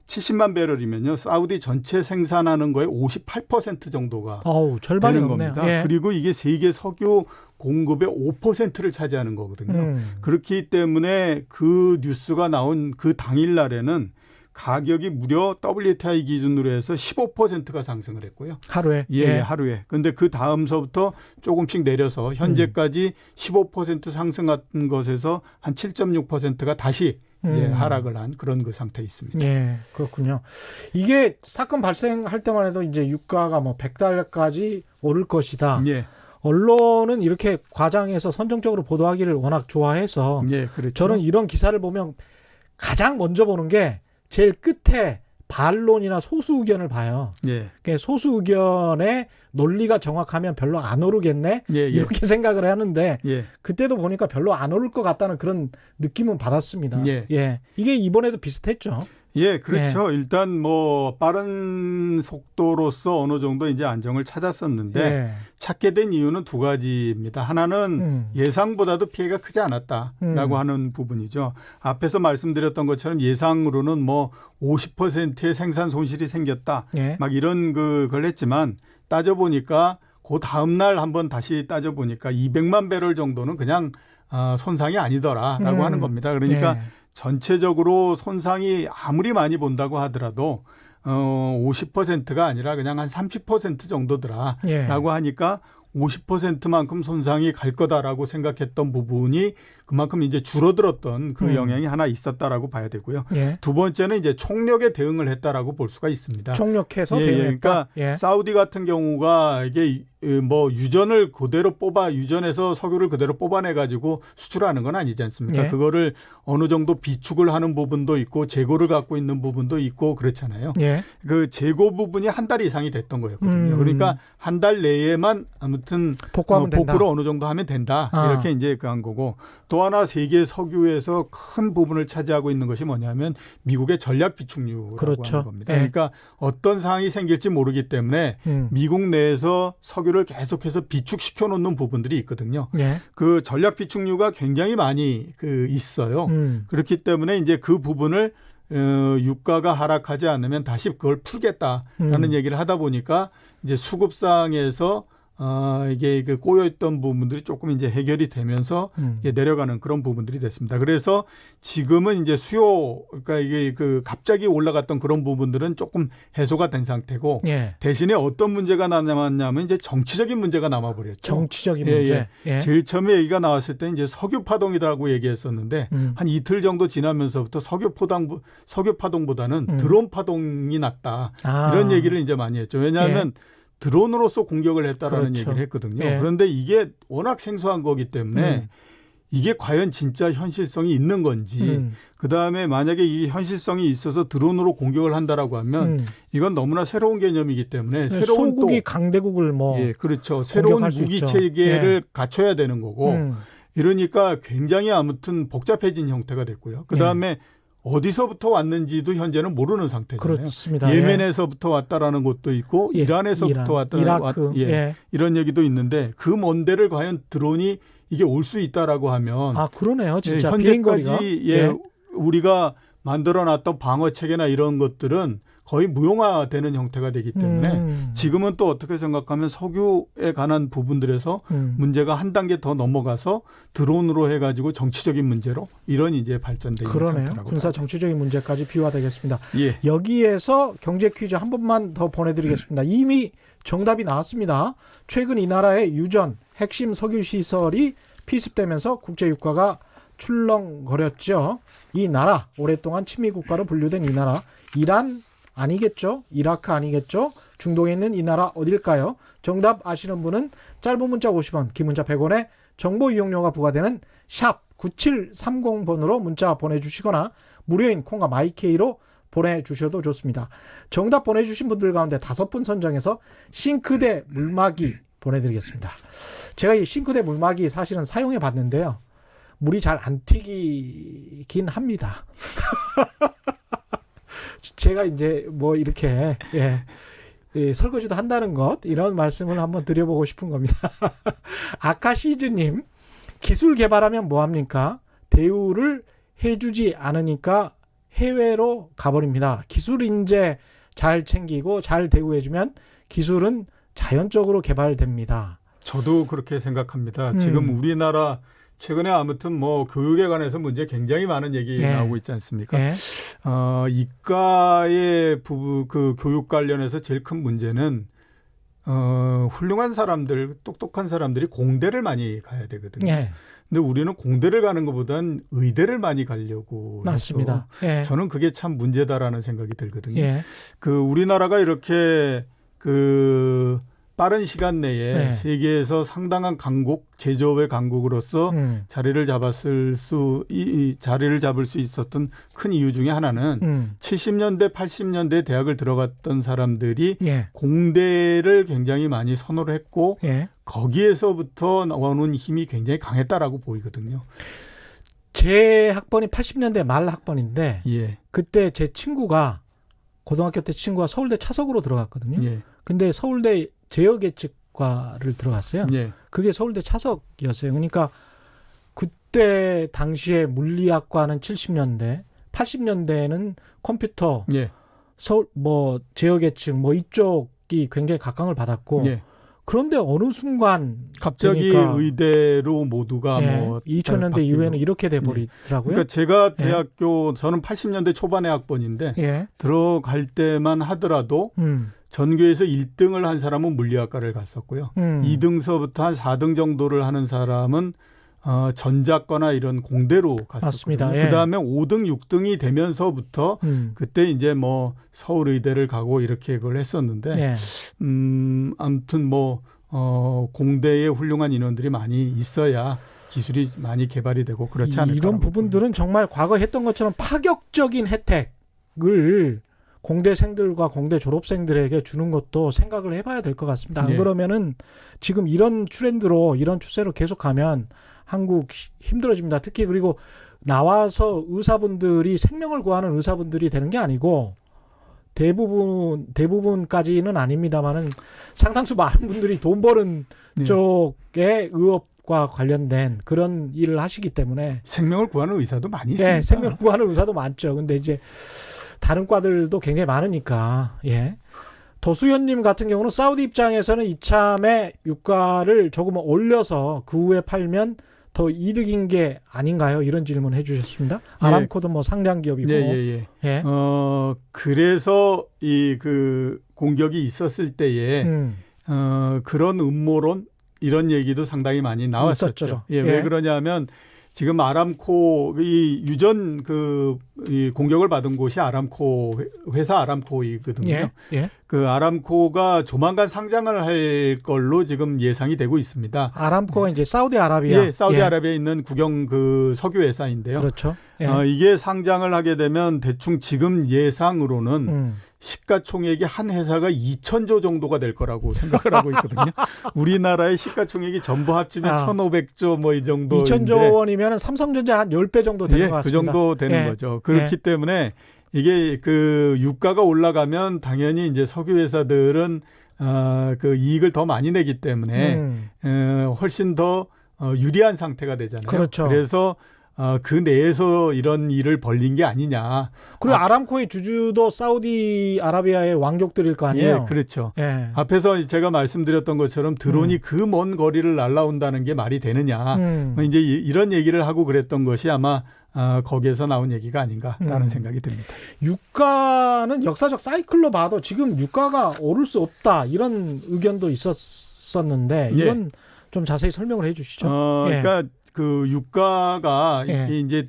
570만 배럴이면요, 사우디 전체 생산하는 거의 58% 정도가 절반이 되는 넘네요. 겁니다. 예. 그리고 이게 세계 석유 공급의 5%를 차지하는 거거든요. 그렇기 때문에 그 뉴스가 나온 그 당일 날에는 가격이 무려 WTI 기준으로 해서 15%가 상승을 했고요. 하루에? 예, 하루에. 근데 그 다음서부터 조금씩 내려서 현재까지 15% 상승한 것에서 한 7.6%가 다시 이제 하락을 한 그런 그 상태에 있습니다. 예, 그렇군요. 이게 사건 발생할 때만 해도 이제 유가가 뭐 100달러까지 오를 것이다. 예. 언론은 이렇게 과장해서 선정적으로 보도하기를 워낙 좋아해서 예, 그렇죠. 저는 이런 기사를 보면 가장 먼저 보는 게 제일 끝에 반론이나 소수 의견을 봐요. 예. 그러니까 소수 의견의 논리가 정확하면 별로 안 오르겠네? 이렇게 생각을 하는데 그때도 보니까 별로 안 오를 것 같다는 그런 느낌은 받았습니다. 예. 이게 이번에도 비슷했죠. 예, 그렇죠. 일단 뭐 빠른 속도로서 어느 정도 이제 안정을 찾았었는데 예. 찾게 된 이유는 두 가지입니다. 하나는 예상보다도 피해가 크지 않았다라고 하는 부분이죠. 앞에서 말씀드렸던 것처럼 예상으로는 뭐 50%의 생산 손실이 생겼다. 예. 막 이런 그걸 했지만 따져보니까 그 다음날 한번 다시 따져보니까 200만 배럴 정도는 그냥 손상이 아니더라라고 하는 겁니다. 그러니까 예. 전체적으로 손상이 아무리 많이 본다고 하더라도 50%가 아니라 그냥 한 30% 정도더라라고 예. 하니까 50%만큼 손상이 갈 거다라고 생각했던 부분이 그만큼 이제 줄어들었던 그 영향이 하나 있었다라고 봐야 되고요. 예. 두 번째는 이제 총력에 대응을 했다라고 볼 수가 있습니다. 총력해서 예, 대응했다. 그러니까 예. 사우디 같은 경우가 이게 뭐 유전을 그대로 유전에서 석유를 그대로 뽑아내 가지고 수출하는 건 아니지 않습니까? 예. 그거를 어느 정도 비축을 하는 부분도 있고 재고를 갖고 있는 부분도 있고 그렇잖아요. 예. 그 재고 부분이 한 달 이상이 됐던 거였거든요. 그러니까 한 달 내에만 아무튼 복구하면 된다. 복구를 어느 정도 하면 된다. 이렇게 이제 그 한 거고 또 하나 세계 석유에서 큰 부분을 차지하고 있는 것이 뭐냐면 미국의 전략 비축유라고 그렇죠. 하는 겁니다. 예. 그러니까 어떤 상황이 생길지 모르기 때문에 미국 내에서 석유를 계속해서 비축시켜 놓는 부분들이 있거든요. 예. 그 전략 비축유가 굉장히 많이 있어요. 그렇기 때문에 이제 그 부분을 유가가 하락하지 않으면 다시 그걸 풀겠다라는 얘기를 하다 보니까 이제 수급상에서 이게 그 꼬여있던 부분들이 조금 이제 해결이 되면서 이게 내려가는 그런 부분들이 됐습니다. 그래서 지금은 이제 그러니까 이게 그 갑자기 올라갔던 그런 부분들은 조금 해소가 된 상태고 예. 대신에 어떤 문제가 남았냐면 이제 정치적인 문제가 남아버렸죠. 정치적인 예, 문제. 예. 제일 처음에 얘기가 나왔을 때 이제 석유 파동이라고 얘기했었는데 한 이틀 정도 지나면서부터 석유 파동보다는 드론 파동이 났다. 이런 얘기를 이제 많이 했죠. 왜냐하면 드론으로서 공격을 했다라는 그렇죠. 얘기를 했거든요. 예. 그런데 이게 워낙 생소한 거기 때문에 이게 과연 진짜 현실성이 있는 건지 그다음에 만약에 이 현실성이 있어서 드론으로 공격을 한다라고 하면 이건 너무나 새로운 개념이기 때문에 새로운 소국이 또 강대국을 뭐 예, 그렇죠. 새로운 공격할 수 무기 있죠. 체계를 예. 갖춰야 되는 거고 이러니까 굉장히 아무튼 복잡해진 형태가 됐고요. 그다음에 어디서부터 왔는지도 현재는 모르는 상태잖아요. 그렇습니다. 예멘에서부터 왔다라는 것도 있고 예. 이란에서부터 왔다라는 이라크. 예. 이런 얘기도 있는데 그 먼 데를 과연 드론이 이게 올 수 있다라고 하면 아 그러네요. 진짜 현재까지 비행거리가. 우리가 만들어놨던 방어 체계나 이런 것들은 거의 무용화되는 형태가 되기 때문에 지금은 또 어떻게 생각하면 석유에 관한 부분들에서 문제가 한 단계 더 넘어가서 드론으로 해가지고 정치적인 문제로 이런 이제 발전돼 있는 그러네요. 상태라고. 군사 정치적인 문제까지 비화되겠습니다. 예. 여기에서 경제 퀴즈 한 번만 더 보내드리겠습니다. 이미 정답이 나왔습니다. 최근 이 나라의 유전, 핵심 석유 시설이 피습되면서 국제 유가가 출렁거렸죠. 이 나라, 오랫동안 친미 국가로 분류된 이 나라, 이란 아니겠죠? 이라크 아니겠죠? 중동에 있는 이 나라 어딜까요? 정답 아시는 분은 짧은 문자 50원, 긴 문자 100원에 정보 이용료가 부과되는 샵 9730번으로 문자 보내주시거나 무료인 콩과 마이케이로 보내주셔도 좋습니다. 정답 보내주신 분들 가운데 5분 선정해서 싱크대 물막이 보내드리겠습니다. 제가 이 싱크대 물막이 사실은 사용해 봤는데요. 물이 잘 안 튀기긴 합니다. 제가 이제 뭐 이렇게 설거지도 한다는 것 이런 말씀을 한번 드려보고 싶은 겁니다. 아카시즈님 기술 개발하면 뭐합니까? 대우를 해주지 않으니까 해외로 가버립니다. 기술 인재 잘 챙기고 잘 대우해주면 기술은 자연적으로 개발됩니다. 저도 그렇게 생각합니다. 지금 우리나라 최근에 아무튼 뭐 교육에 관해서 문제 굉장히 많은 얘기 나오고 있지 않습니까? 이과의 그 교육 관련해서 제일 큰 문제는 훌륭한 사람들, 똑똑한 사람들이 공대를 많이 가야 되거든요. 근데 우리는 공대를 가는 것보단 의대를 많이 가려고 맞습니다. 저는 그게 참 문제다라는 생각이 들거든요. 그 우리나라가 이렇게 그 빠른 시간 내에 세계에서 상당한 강국, 제조업의 강국으로서 자리를 잡을 수 있었던 큰 이유 중에 하나는 70년대, 80년대 대학을 들어갔던 사람들이 공대를 굉장히 많이 선호를 했고 거기에서부터 나오는 힘이 굉장히 강했다라고 보이거든요. 제 학번이 80년대 말 학번인데 예. 그때 제 친구가 고등학교 때 친구가 서울대 차석으로 들어갔거든요. 예. 근데 서울대 제어계측과를 들어갔어요. 예. 그게 서울대 차석이었어요. 그러니까 그때 당시에 물리학과는 70년대, 80년대에는 컴퓨터, 예. 서울 뭐 제어계측 뭐 이쪽이 굉장히 각광을 받았고 예. 그런데 어느 순간 갑자기 되니까, 의대로 모두가 예, 뭐 2000년대 바뀌고. 이후에는 이렇게 돼 버리더라고요. 그러니까 제가 대학교 저는 80년대 초반의 학번인데 예. 들어갈 때만 하더라도 전교에서 1등을 한 사람은 물리학과를 갔었고요. 2등서부터 한 4등 정도를 하는 사람은 전자과나 이런 공대로 갔었거든요. 맞습니다. 예. 그다음에 5등, 6등이 되면서부터 그때 이제 뭐 서울의대를 가고 이렇게 그걸 했었는데 예. 아무튼 뭐 공대에 훌륭한 인원들이 많이 있어야 기술이 많이 개발이 되고 그렇지 않을까. 이런 부분들은 정말 과거 했던 것처럼 파격적인 혜택을 공대생들과 공대 졸업생들에게 주는 것도 생각을 해봐야 될 것 같습니다. 안 예. 그러면은 지금 이런 트렌드로 이런 추세로 계속 가면 한국 힘들어집니다. 특히 그리고 나와서 의사분들이 생명을 구하는 의사분들이 되는 게 아니고 대부분까지는 아닙니다만은 상당수 많은 분들이 돈 버는 네. 쪽의 의업과 관련된 그런 일을 하시기 때문에 생명을 구하는 의사도 많이 있습니다. 예, 생명을 구하는 의사도 많죠. 근데 이제 다른 과들도 굉장히 많으니까 예. 도수연님 같은 경우는 사우디 입장에서는 이참에 유가를 조금 올려서 그 후에 팔면 더 이득인 게 아닌가요? 이런 질문 해주셨습니다. 예. 아람코도 뭐 상장 기업이고. 예. 예. 그래서 이 그 공격이 있었을 때에 그런 음모론 이런 얘기도 상당히 많이 나왔었죠. 있었죠. 예, 왜 그러냐면 지금 아람코 이 유전 이 공격을 받은 곳이 아람코 회사 아람코이거든요. 예. 예. 그 아람코가 조만간 상장을 할 걸로 지금 예상이 되고 있습니다. 아람코가 이제 사우디아라비아. 예, 사우디아라비아에 있는 국영 그 석유 회사인데요. 그렇죠. 예. 이게 상장을 하게 되면 대충 지금 예상으로는 시가총액이 한 회사가 2,000조 정도가 될 거라고 생각을 하고 있거든요. 우리나라의 시가총액이 전부 합치면 1,500조 뭐 이 정도. 2,000조 원이면 삼성전자 한 10배 정도 되는 것 같습니다. 그 정도 되는 거죠. 그렇기 때문에 이게 그 유가가 올라가면 당연히 이제 석유 회사들은 그 이익을 더 많이 내기 때문에 훨씬 더 유리한 상태가 되잖아요. 그렇죠. 그래서 그 내에서 이런 일을 벌린 게 아니냐. 그리고 아람코의 주주도 사우디아라비아의 왕족들일 거 아니에요? 예, 그렇죠. 예. 앞에서 제가 말씀드렸던 것처럼 드론이 그 먼 거리를 날아온다는 게 말이 되느냐. 이제 이런 얘기를 하고 그랬던 것이 아마 거기에서 나온 얘기가 아닌가라는 생각이 듭니다. 유가는 역사적 사이클로 봐도 지금 유가가 오를 수 없다 이런 의견도 있었었는데 이건 좀 자세히 설명을 해 주시죠. 그러니까 그 유가가 이제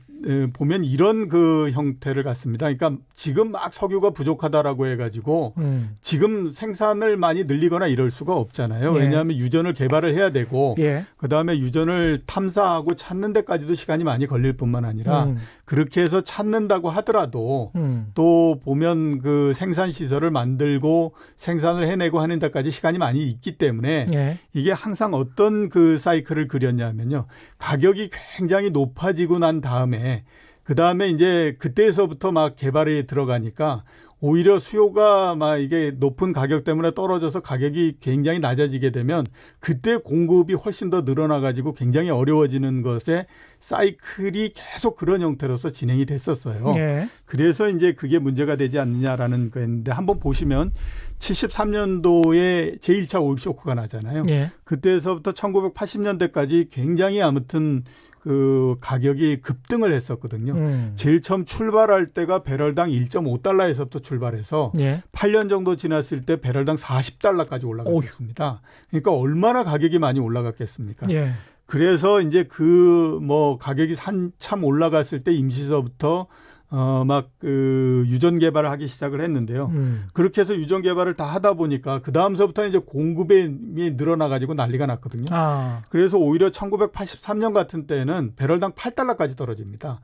보면 이런 그 형태를 갖습니다. 그러니까 지금 막 석유가 부족하다라고 해가지고 지금 생산을 많이 늘리거나 이럴 수가 없잖아요. 왜냐하면 유전을 개발을 해야 되고 그다음에 유전을 탐사하고 찾는 데까지도 시간이 많이 걸릴 뿐만 아니라 그렇게 해서 찾는다고 하더라도 또 보면 그 생산 시설을 만들고 생산을 해내고 하는 데까지 시간이 많이 있기 때문에 이게 항상 어떤 그 사이클을 그렸냐면요. 가격이 굉장히 높아지고 난 다음에 그다음에 이제 그때에서부터 막 개발이 들어가니까 오히려 수요가 막 이게 높은 가격 때문에 떨어져서 가격이 굉장히 낮아지게 되면 그때 공급이 훨씬 더 늘어나 가지고 굉장히 어려워지는 것에 사이클이 계속 그런 형태로서 진행이 됐었어요. 그래서 이제 그게 문제가 되지 않느냐라는 거였는데 한번 보시면 73년도에 제1차 오일 쇼크가 나잖아요. 그때에서부터 1980년대까지 굉장히 아무튼 그 가격이 급등을 했었거든요. 제일 처음 출발할 때가 배럴당 1.5달러에서부터 출발해서 8년 정도 지났을 때 배럴당 40달러까지 올라갔습니다. 그러니까 얼마나 가격이 많이 올라갔겠습니까? 그래서 이제 그 뭐 가격이 한참 올라갔을 때 임시서부터 막 그 유전 개발을 하기 시작을 했는데요. 그렇게 해서 유전 개발을 다 하다 보니까 그 다음서부터는 이제 공급이 늘어나 가지고 난리가 났거든요. 그래서 오히려 1983년 같은 때는 배럴당 8달러까지 떨어집니다.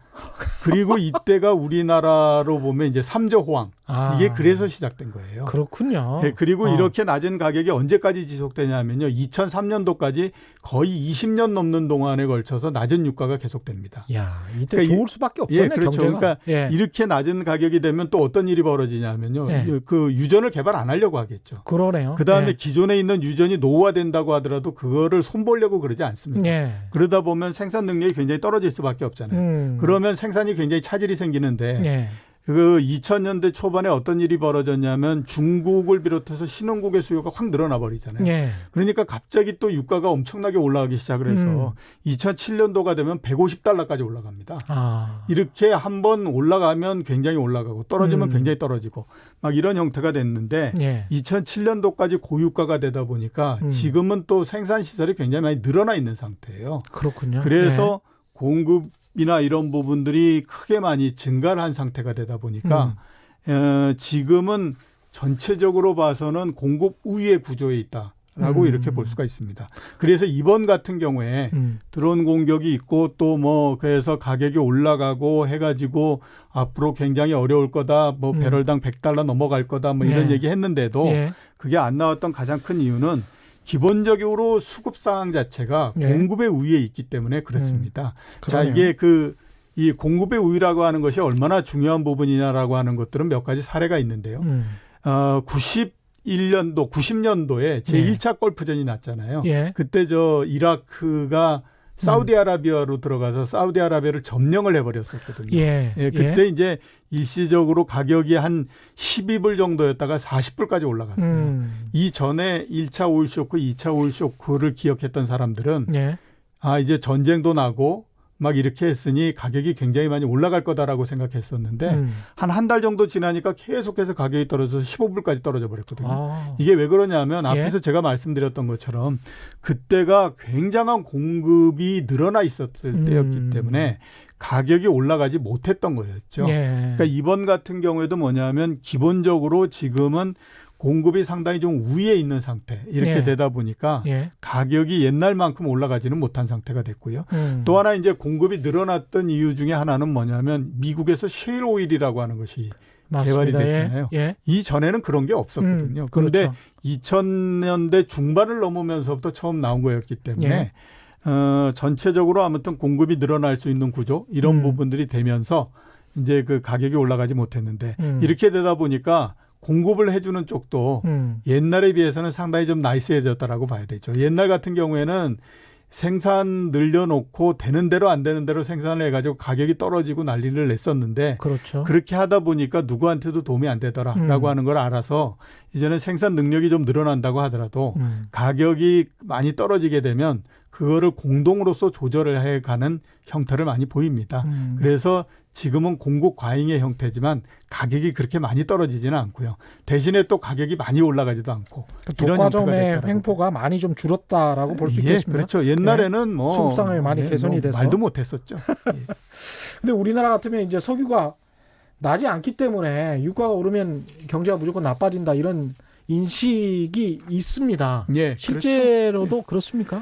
그리고 이때가 우리나라로 보면 이제 3조 호황. 이게 그래서 시작된 거예요. 그렇군요. 네, 그리고 이렇게 낮은 가격이 언제까지 지속되냐면요. 2003년도까지 거의 20년 넘는 동안에 걸쳐서 낮은 유가가 계속됩니다. 야, 이때 그러니까 좋을 수밖에 없었네, 그렇죠. 경제가. 그러니까 이렇게 낮은 가격이 되면 또 어떤 일이 벌어지냐면요. 그 유전을 개발 안 하려고 하겠죠. 그러네요. 그다음에 기존에 있는 유전이 노후화된다고 하더라도 그거를 손보려고 그러지 않습니다. 그러다 보면 생산 능력이 굉장히 떨어질 수밖에 없잖아요. 그러면 생산이 굉장히 차질이 생기는데 그 2000년대 초반에 어떤 일이 벌어졌냐면 중국을 비롯해서 신흥국의 수요가 확 늘어나 버리잖아요. 그러니까 갑자기 또 유가가 엄청나게 올라가기 시작을 해서 2007년도가 되면 150달러까지 올라갑니다. 이렇게 한번 올라가면 굉장히 올라가고 떨어지면 굉장히 떨어지고 막 이런 형태가 됐는데 2007년도까지 고유가가 되다 보니까 지금은 또 생산 시설이 굉장히 많이 늘어나 있는 상태예요. 그렇군요. 그래서 공급이나 이런 부분들이 크게 많이 증가를 한 상태가 되다 보니까 지금은 전체적으로 봐서는 공급 우위의 구조에 있다라고 이렇게 볼 수가 있습니다. 그래서 이번 같은 경우에 드론 공격이 있고 또 뭐 그래서 가격이 올라가고 해가지고 앞으로 굉장히 어려울 거다. 뭐 배럴당 100달러 넘어갈 거다. 뭐 이런 얘기 했는데도 그게 안 나왔던 가장 큰 이유는 기본적으로 수급 상황 자체가 공급의 우위에 있기 때문에 그렇습니다. 자, 이게 이 공급의 우위라고 하는 것이 얼마나 중요한 부분이냐라고 하는 것들은 몇 가지 사례가 있는데요. 90년도에 제1차 걸프전이 났잖아요. 그때 이라크가 사우디아라비아로 들어가서 사우디아라비아를 점령을 해버렸었거든요. 그때 이제 일시적으로 가격이 한 12불 정도였다가 40불까지 올라갔어요. 이 전에 1차 오일 쇼크, 2차 오일 쇼크를 기억했던 사람들은 이제 전쟁도 나고 막 이렇게 했으니 가격이 굉장히 많이 올라갈 거다라고 생각했었는데 한 달 정도 지나니까 계속해서 가격이 떨어져서 15불까지 떨어져 버렸거든요. 이게 왜 그러냐면 앞에서 제가 말씀드렸던 것처럼 그때가 굉장한 공급이 늘어나 있었을 때였기 때문에 가격이 올라가지 못했던 거였죠. 그러니까 이번 같은 경우에도 뭐냐면 기본적으로 지금은 공급이 상당히 좀 우위에 있는 상태 이렇게 되다 보니까 가격이 옛날만큼 올라가지는 못한 상태가 됐고요. 또 하나 이제 공급이 늘어났던 이유 중에 하나는 뭐냐면 미국에서 셰일 오일이라고 하는 것이 개발이 됐잖아요. 이전에는 그런 게 없었거든요. 그런데 2000년대 중반을 넘으면서부터 처음 나온 거였기 때문에 전체적으로 아무튼 공급이 늘어날 수 있는 구조 이런 부분들이 되면서 이제 그 가격이 올라가지 못했는데 이렇게 되다 보니까 공급을 해주는 쪽도 옛날에 비해서는 상당히 좀 나이스해졌다라고 봐야 되죠. 옛날 같은 경우에는 생산 늘려놓고 되는 대로 안 되는 대로 생산을 해가지고 가격이 떨어지고 난리를 냈었는데 그렇게 하다 보니까 누구한테도 도움이 안 되더라라고 하는 걸 알아서 이제는 생산 능력이 좀 늘어난다고 하더라도 가격이 많이 떨어지게 되면 그거를 공동으로서 조절을 해가는 형태를 많이 보입니다. 그래서 지금은 공급 과잉의 형태지만 가격이 그렇게 많이 떨어지지는 않고요. 대신에 또 가격이 많이 올라가지도 않고 독과점의 횡포가 많이 좀 줄었다라고 볼 수 있겠습니다. 그렇죠. 옛날에는 뭐 수급 상황이 많이 개선이 돼서 말도 못했었죠. 근데 우리나라 같으면 이제 석유가 나지 않기 때문에 유가가 오르면 경제가 무조건 나빠진다 이런 인식이 있습니다. 실제로도 그렇습니까?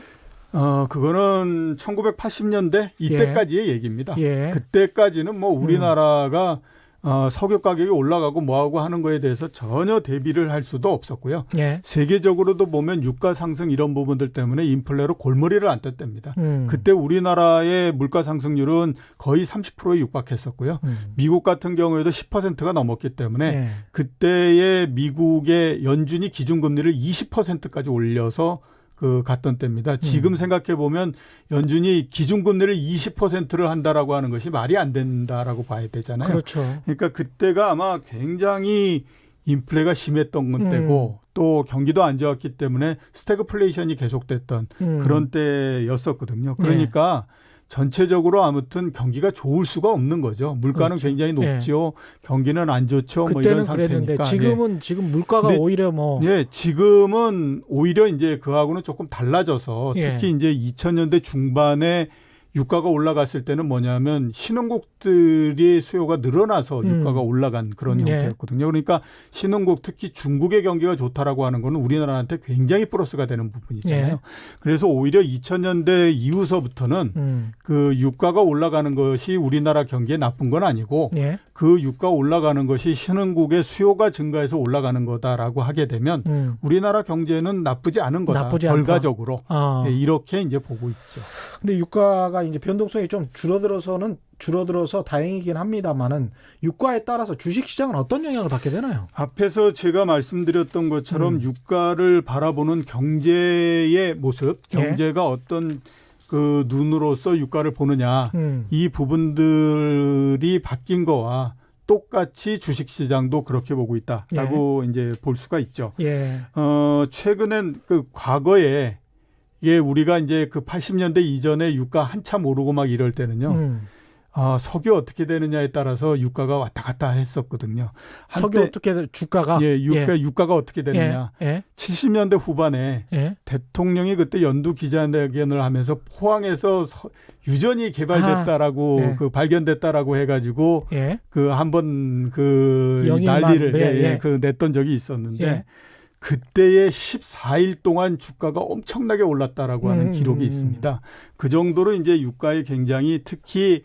그거는 1980년대 이때까지의 얘기입니다. 그때까지는 뭐 우리나라가 석유 가격이 올라가고 뭐하고 하는 거에 대해서 전혀 대비를 할 수도 없었고요. 세계적으로도 보면 유가 상승 이런 부분들 때문에 인플레로 골머리를 앓았답니다. 그때 우리나라의 물가 상승률은 거의 30%에 육박했었고요. 미국 같은 경우에도 10%가 넘었기 때문에 그때의 미국의 연준이 기준금리를 20%까지 올려서 갔던 때입니다. 지금 생각해 보면 연준이 기준금리를 20%를 한다라고 하는 것이 말이 안 된다라고 봐야 되잖아요. 그러니까 그때가 아마 굉장히 인플레가 심했던 때고 또 경기도 안 좋았기 때문에 스태그플레이션이 계속됐던 그런 때였었거든요. 그러니까 전체적으로 아무튼 경기가 좋을 수가 없는 거죠. 물가는 굉장히 높죠. 경기는 안 좋죠. 뭐 이런 상태니까. 지금은 지금 물가가 오히려 지금은 오히려 이제 그하고는 조금 달라져서 특히 이제 2000년대 중반에 유가가 올라갔을 때는 뭐냐면 신흥국들의 수요가 늘어나서 유가가 올라간 그런 예. 형태였거든요. 그러니까 신흥국 특히 중국의 경기가 좋다라고 하는 거는 우리나라한테 굉장히 플러스가 되는 부분이잖아요. 예. 그래서 오히려 2000년대 이후서부터는 그 유가가 올라가는 것이 우리나라 경기에 나쁜 건 아니고 예. 그 유가 올라가는 것이 신흥국의 수요가 증가해서 올라가는 거다라고 하게 되면 우리나라 경제는 나쁘지 않은 거다. 나쁘지 않다. 결과적으로 아. 예, 이렇게 이제 보고 있죠. 근데 유가가 이제 변동성이 좀 줄어들어서 다행이긴 합니다만은 유가에 따라서 주식 시장은 어떤 영향을 받게 되나요? 앞에서 제가 말씀드렸던 것처럼 유가를 바라보는 경제의 모습, 경제가 어떤 그 눈으로서 유가를 보느냐 이 부분들이 바뀐 거와 똑같이 주식시장도 그렇게 보고 있다라고 이제 볼 수가 있죠. 예. 최근엔 그 과거에 우리가 이제 그 80년대 이전에 유가 한참 오르고 막 이럴 때는요. 석유 어떻게 되느냐에 따라서 유가가 왔다 갔다 했었거든요. 석유 어떻게 주가가? 유가가 어떻게 되느냐. 예. 70년대 후반에 예. 대통령이 그때 연두 기자회견을 하면서 포항에서 유전이 개발됐다라고 그 발견됐다라고 해가지고 예. 그 한번 그 영일만, 난리를 그 냈던 적이 있었는데. 예. 그때의 14일 동안 주가가 엄청나게 올랐다라고 하는 기록이 있습니다. 그 정도로 이제 유가에 굉장히 특히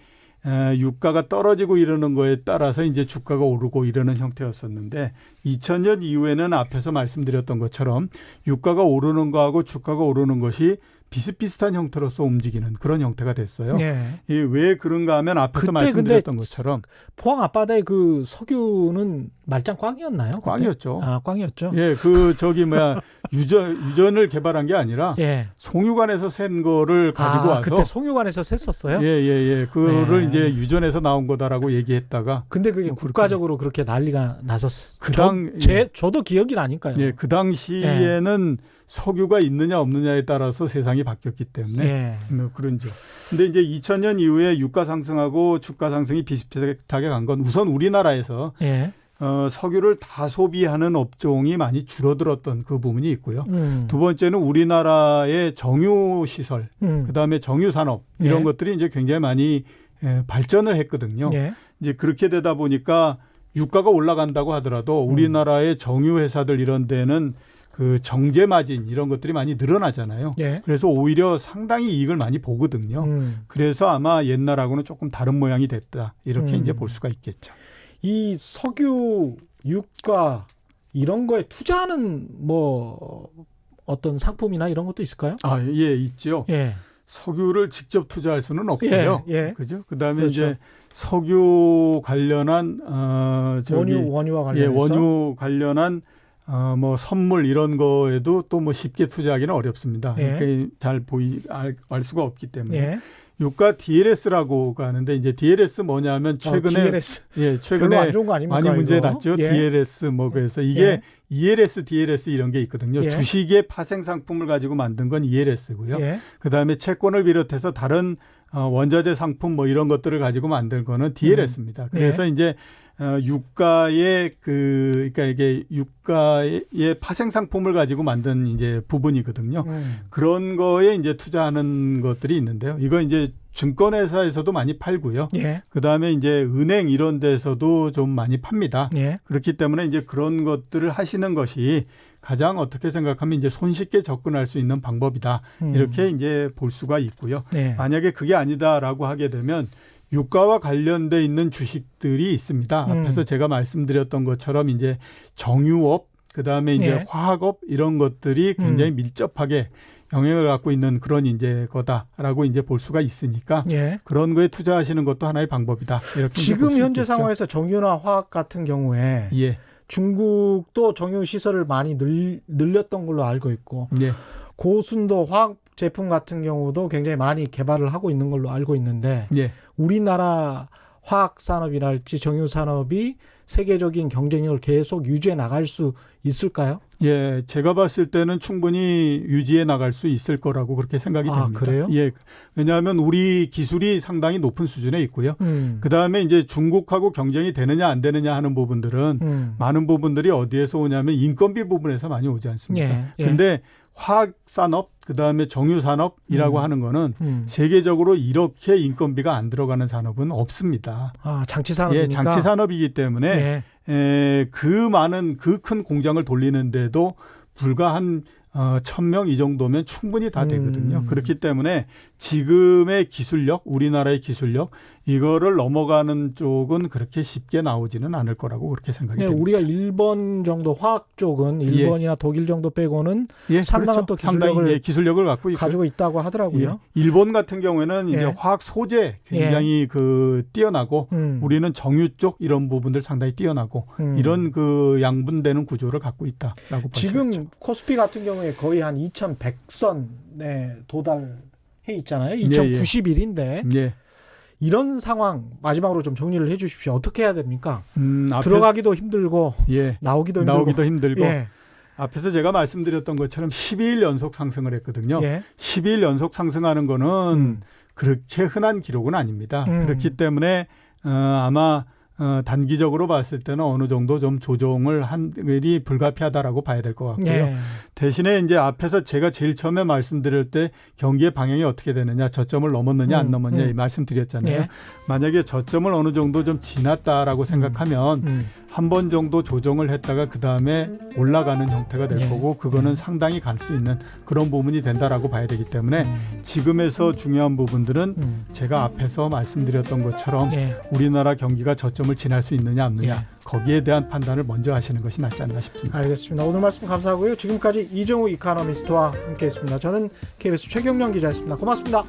유가가 떨어지고 이러는 거에 따라서 이제 주가가 오르고 이러는 형태였었는데 2000년 이후에는 앞에서 말씀드렸던 것처럼 유가가 오르는 거하고 주가가 오르는 것이 비슷비슷한 형태로서 움직이는 그런 형태가 됐어요. 예. 왜 그런가 하면 앞에서 말씀드렸던 것처럼 포항 앞바다의 그 석유는 말짱 꽝이었나요? 꽝이었죠. 아, 꽝이었죠. 예, 유전을 개발한 게 아니라 예. 송유관에서 센 거를 가지고 와서 그때 송유관에서 셌었어요? 예. 그거를 이제 유전에서 나온 거다라고 얘기했다가 근데 그게 국가적으로 그렇게 난리가 났었어. 저도 기억이 나니까요. 예, 그 당시에는 석유가 있느냐 없느냐에 따라서 세상이 바뀌었기 때문에 그런죠. 근데 이제 2000년 이후에 유가 상승하고 주가 상승이 비슷하게 간 건 우선 우리나라에서 석유를 다 소비하는 업종이 많이 줄어들었던 그 부분이 있고요. 두 번째는 우리나라의 정유 시설, 그다음에 정유 산업 이런 것들이 이제 굉장히 많이 발전을 했거든요. 이제 그렇게 되다 보니까 유가가 올라간다고 하더라도 우리나라의 정유 회사들 이런 데는 그 정제 마진 이런 것들이 많이 늘어나잖아요. 그래서 오히려 상당히 이익을 많이 보거든요. 그래서 아마 옛날하고는 조금 다른 모양이 됐다. 이렇게 이제 볼 수가 있겠죠. 이 석유, 유가 이런 거에 투자하는 뭐 어떤 상품이나 이런 것도 있을까요? 예, 있죠. 석유를 직접 투자할 수는 없고요. 그죠? 그다음에 그렇죠. 이제 석유 관련한 원유와 관련해서 원유 관련한 뭐 선물 이런 거에도 또 뭐 쉽게 투자하기는 어렵습니다. 그러니까 잘 알 수가 없기 때문에. 유가 DLS라고 하는데 이제 DLS 뭐냐면 최근에 최근에 안 좋은 거 아닙니까, 많이 문제 이거? 났죠. DLS 뭐 그래서 이게 ELS, DLS 이런 게 있거든요. 주식의 파생 상품을 가지고 만든 건 ELS고요. 그다음에 채권을 비롯해서 다른 원자재 상품 뭐 이런 것들을 가지고 만든 거는 DLS입니다. 그래서 이제 유가의 그러니까 이게 유가의 파생 상품을 가지고 만든 이제 부분이거든요. 그런 거에 이제 투자하는 것들이 있는데요. 이거 이제 증권회사에서도 많이 팔고요. 그다음에 이제 은행 이런 데서도 좀 많이 팝니다. 그렇기 때문에 이제 그런 것들을 하시는 것이 가장 어떻게 생각하면 이제 손쉽게 접근할 수 있는 방법이다. 이렇게 이제 볼 수가 있고요. 만약에 그게 아니다라고 하게 되면 유가와 관련돼 있는 주식들이 있습니다. 앞에서 제가 말씀드렸던 것처럼 이제 정유업, 그다음에 이제 화학업 이런 것들이 굉장히 밀접하게 영향을 갖고 있는 그런 이제 거다라고 이제 볼 수가 있으니까 그런 거에 투자하시는 것도 하나의 방법이다. 이렇게 지금 현재 상황에서 정유나 화학 같은 경우에 중국도 정유 시설을 많이 늘렸던 걸로 알고 있고 고순도 화학 제품 같은 경우도 굉장히 많이 개발을 하고 있는 걸로 알고 있는데 우리나라 화학 산업이랄지 정유 산업이 세계적인 경쟁력을 계속 유지해 나갈 수 있을까요? 제가 봤을 때는 충분히 유지해 나갈 수 있을 거라고 그렇게 생각이 됩니다. 그래요? 왜냐하면 우리 기술이 상당히 높은 수준에 있고요. 그다음에 이제 중국하고 경쟁이 되느냐 안 되느냐 하는 부분들은 많은 부분들이 어디에서 오냐면 인건비 부분에서 많이 오지 않습니까? 근데 화학산업 그다음에 정유산업이라고 하는 거는 세계적으로 이렇게 인건비가 안 들어가는 산업은 없습니다. 아, 장치산업이니까. 예, 장치산업이기 때문에 예. 그 많은 그 큰 공장을 돌리는데도 불과 한 1,000명 이 정도면 충분히 다 되거든요. 그렇기 때문에 지금의 기술력, 우리나라의 기술력 이거를 넘어가는 쪽은 그렇게 쉽게 나오지는 않을 거라고 그렇게 생각이 예, 됩니다. 우리가 일본 정도 화학 쪽은 일본이나 독일 정도 빼고는 예, 상당한 또 기술력을 상당히, 기술력을 갖고 있고요. 가지고 있다고 하더라고요. 예, 일본 같은 경우에는 예. 이제 화학 소재 굉장히 그 뛰어나고 우리는 정유 쪽 이런 부분들 상당히 뛰어나고 이런 그 양분되는 구조를 갖고 있다라고 지금 보시죠. 코스피 같은 경우에 거의 한 2,100선에 도달해 있잖아요. 2,091인데 예. 이런 상황 마지막으로 좀 정리를 해 주십시오. 어떻게 해야 됩니까? 앞에서, 들어가기도 힘들고 예. 나오기도 힘들고. 예. 앞에서 제가 말씀드렸던 것처럼 12일 연속 상승을 했거든요. 예. 12일 연속 상승하는 거는 그렇게 흔한 기록은 아닙니다. 그렇기 때문에 아마 단기적으로 봤을 때는 어느 정도 좀 조정을 한 일이 불가피하다라고 봐야 될 것 같고요. 예. 대신에 이제 앞에서 제가 제일 처음에 말씀드릴 때 경기의 방향이 어떻게 되느냐, 저점을 넘었느냐 안 넘었느냐 이 말씀드렸잖아요. 예. 만약에 저점을 어느 정도 좀 지났다라고 생각하면 한 번 정도 조정을 했다가 그 다음에 올라가는 형태가 될 예. 거고 그거는 상당히 갈 수 있는 그런 부분이 된다라고 봐야 되기 때문에 지금에서 중요한 부분들은 제가 앞에서 말씀드렸던 것처럼 예. 우리나라 경기가 저점을 지날 수 있느냐 없느냐 예. 거기에 대한 판단을 먼저 하시는 것이 낫지 않나 싶습니다. 알겠습니다. 오늘 말씀 감사하고요. 지금까지 이정우 이코노미스트와 함께했습니다. 저는 KBS 최경영 기자였습니다. 고맙습니다.